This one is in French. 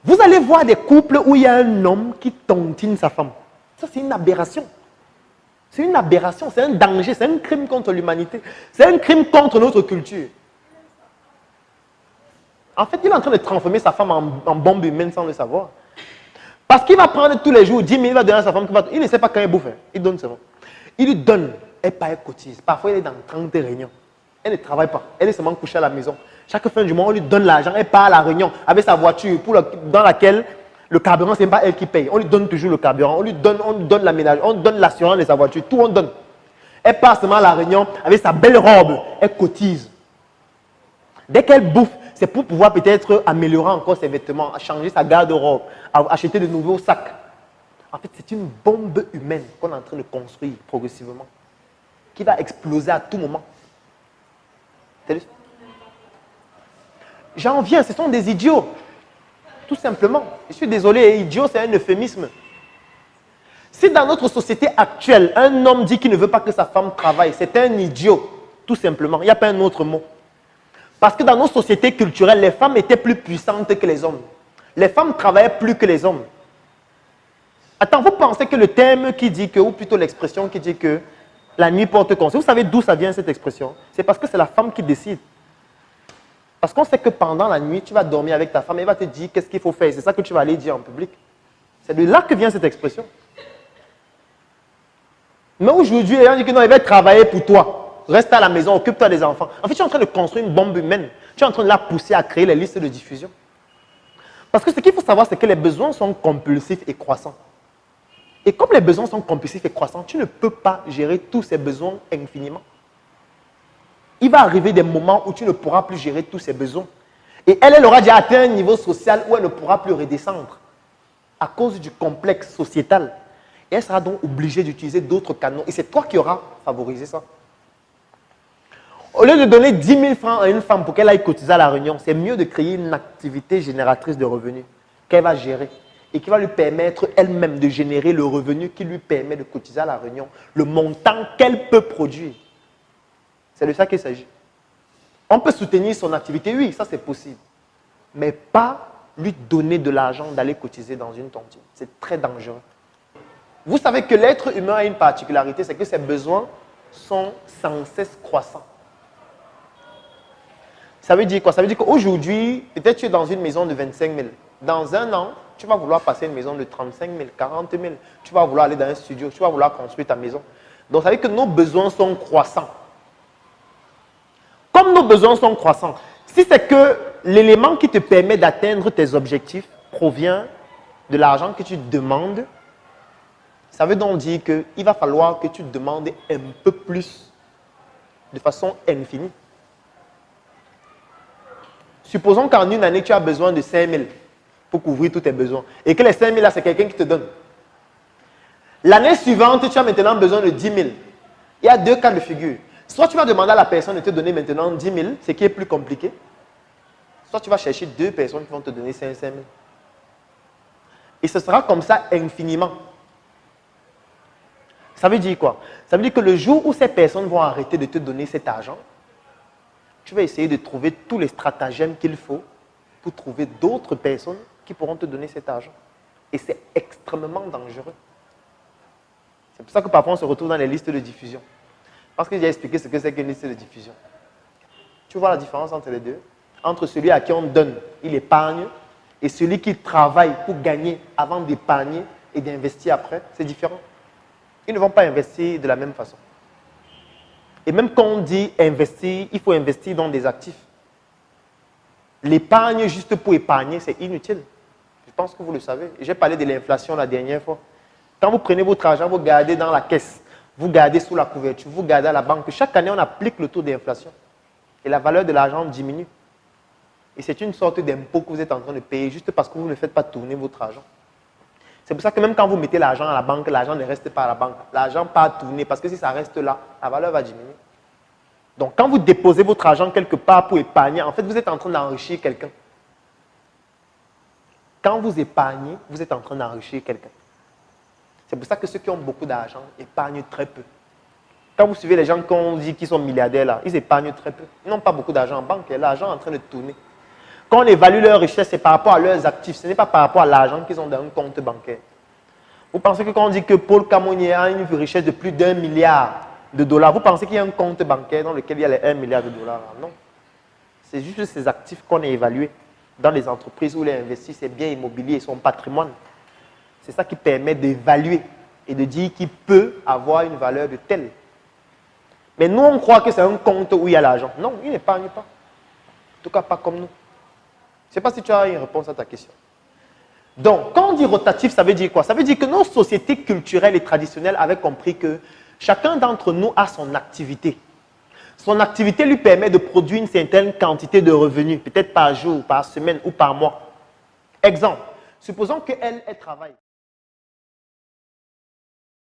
Vous allez voir des couples où il y a un homme qui tontine sa femme. Ça, c'est une aberration. C'est une aberration, c'est un danger, c'est un crime contre l'humanité. C'est un crime contre notre culture. En fait, il est en train de transformer sa femme en bombe humaine sans le savoir. Parce qu'il va prendre tous les jours 10 000, il va donner à sa femme. Il ne sait pas quand il bouffe. Il donne seulement. Il lui donne, elle part, elle cotise. Parfois, elle est dans 30 réunions. Elle ne travaille pas. Elle est seulement couchée à la maison. Chaque fin du mois, on lui donne l'argent. Elle part à la réunion avec sa voiture dans laquelle le carburant, ce n'est pas elle qui paye. On lui donne toujours le carburant. On lui donne l'aménagement. On donne l'assurance de sa voiture. Tout on donne. Elle part seulement à la réunion avec sa belle robe. Elle cotise. Dès qu'elle bouffe, c'est pour pouvoir peut-être améliorer encore ses vêtements, changer sa garde-robe, acheter de nouveaux sacs. En fait, c'est une bombe humaine qu'on est en train de construire progressivement, qui va exploser à tout moment. J'en viens, ce sont des idiots. Tout simplement. Je suis désolé, idiot, c'est un euphémisme. Si dans notre société actuelle, un homme dit qu'il ne veut pas que sa femme travaille, c'est un idiot. Tout simplement. Il n'y a pas un autre mot. Parce que dans nos sociétés culturelles, les femmes étaient plus puissantes que les hommes. Les femmes travaillaient plus que les hommes. Attends, vous pensez que le terme qui dit que, ou plutôt l'expression qui dit que la nuit porte conseil, vous savez d'où ça vient cette expression? C'est parce que c'est la femme qui décide. Parce qu'on sait que pendant la nuit, tu vas dormir avec ta femme et elle va te dire qu'est-ce qu'il faut faire. C'est ça que tu vas aller dire en public. C'est de là que vient cette expression. Mais aujourd'hui, les gens disent que non, il va travailler pour toi. Reste à la maison, occupe-toi des enfants. En fait, tu es en train de construire une bombe humaine. Tu es en train de la pousser à créer les listes de diffusion. Parce que ce qu'il faut savoir, c'est que les besoins sont compulsifs et croissants. Et comme les besoins sont compulsifs et croissants, tu ne peux pas gérer tous ces besoins infiniment. Il va arriver des moments où tu ne pourras plus gérer tous ces besoins. Et elle aura déjà atteint un niveau social où elle ne pourra plus redescendre à cause du complexe sociétal. Et elle sera donc obligée d'utiliser d'autres canaux. Et c'est toi qui auras favorisé ça. Au lieu de donner 10 000 francs à une femme pour qu'elle aille cotiser à la réunion, c'est mieux de créer une activité génératrice de revenus qu'elle va gérer et qui va lui permettre elle-même de générer le revenu qui lui permet de cotiser à la réunion, le montant qu'elle peut produire. C'est de ça qu'il s'agit. On peut soutenir son activité, oui, ça c'est possible. Mais pas lui donner de l'argent d'aller cotiser dans une tontine. C'est très dangereux. Vous savez que l'être humain a une particularité, c'est que ses besoins sont sans cesse croissants. Ça veut dire quoi? Ça veut dire qu'aujourd'hui, peut-être tu es dans une maison de 25 000. Dans un an, tu vas vouloir passer une maison de 35 000, 40 000. Tu vas vouloir aller dans un studio, tu vas vouloir construire ta maison. Donc ça veut dire que nos besoins sont croissants. Comme nos besoins sont croissants, si c'est que l'élément qui te permet d'atteindre tes objectifs provient de l'argent que tu demandes, ça veut donc dire qu'il va falloir que tu demandes un peu plus de façon infinie. Supposons qu'en une année, tu as besoin de 5 000 pour couvrir tous tes besoins. Et que les 5 000 là, c'est quelqu'un qui te donne. L'année suivante, tu as maintenant besoin de 10 000. Il y a deux cas de figure. Soit tu vas demander à la personne de te donner maintenant 10 000, ce qui est plus compliqué. Soit tu vas chercher deux personnes qui vont te donner 5 000. Et ce sera comme ça infiniment. Ça veut dire quoi? Ça veut dire que le jour où ces personnes vont arrêter de te donner cet argent, tu vas essayer de trouver tous les stratagèmes qu'il faut pour trouver d'autres personnes qui pourront te donner cet argent. Et c'est extrêmement dangereux. C'est pour ça que parfois on se retrouve dans les listes de diffusion. Parce que j'ai expliqué ce que c'est qu'une liste de diffusion. Tu vois la différence entre les deux? Entre celui à qui on donne, il épargne, et celui qui travaille pour gagner avant d'épargner et d'investir après, c'est différent. Ils ne vont pas investir de la même façon. Et même quand on dit investir, il faut investir dans des actifs. L'épargne juste pour épargner, c'est inutile. Je pense que vous le savez. J'ai parlé de l'inflation la dernière fois. Quand vous prenez votre argent, vous gardez dans la caisse, vous gardez sous la couverture, vous gardez à la banque. Chaque année, on applique le taux d'inflation. Et la valeur de l'argent diminue. Et c'est une sorte d'impôt que vous êtes en train de payer juste parce que vous ne faites pas tourner votre argent. C'est pour ça que même quand vous mettez l'argent à la banque, l'argent ne reste pas à la banque. L'argent part tourner parce que si ça reste là, la valeur va diminuer. Donc quand vous déposez votre argent quelque part pour épargner, en fait vous êtes en train d'enrichir quelqu'un. Quand vous épargnez, vous êtes en train d'enrichir quelqu'un. C'est pour ça que ceux qui ont beaucoup d'argent épargnent très peu. Quand vous suivez les gens qu'on dit qu'ils sont milliardaires là, ils épargnent très peu. Ils n'ont pas beaucoup d'argent en banque, il y a l'argent en train de tourner. Quand on évalue leur richesse, c'est par rapport à leurs actifs. Ce n'est pas par rapport à l'argent qu'ils ont dans un compte bancaire. Vous pensez que quand on dit que Paul Camonnier a une richesse de plus d'1 milliard de dollars, vous pensez qu'il y a un compte bancaire dans lequel il y a les 1 milliard de dollars? Non. C'est juste ces actifs qu'on a évalués dans les entreprises où il investit ses biens immobiliers et son patrimoine. C'est ça qui permet d'évaluer et de dire qu'il peut avoir une valeur de telle. Mais nous, on croit que c'est un compte où il y a l'argent. Non, il n'épargne pas. En tout cas, pas comme nous. Je ne sais pas si tu as une réponse à ta question. Donc, quand on dit rotatif, ça veut dire quoi? Ça veut dire que nos sociétés culturelles et traditionnelles avaient compris que chacun d'entre nous a son activité. Son activité lui permet de produire une certaine quantité de revenus, peut-être par jour, par semaine ou par mois. Exemple, supposons qu'elle travaille.